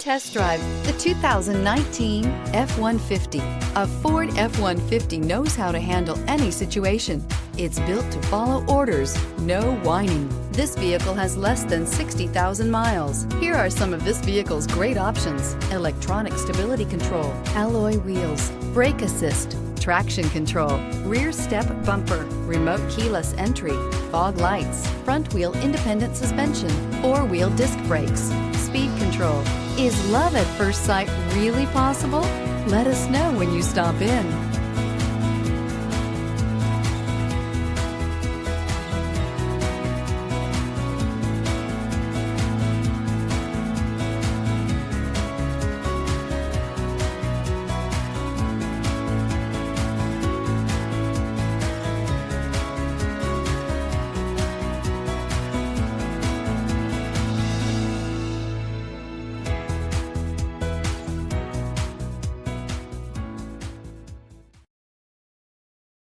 test drive the 2019 F-150. A Ford F-150 knows how to handle any situation. It's built to follow orders, no whining. This vehicle has less than 60,000 miles. Here are some of this vehicle's great options: electronic stability control, alloy wheels, brake assist, traction control, rear step bumper, remote keyless entry, fog lights, front wheel independent suspension, four-wheel disc brakes, speed control. Is love at first sight really possible? Let us know when you stop in.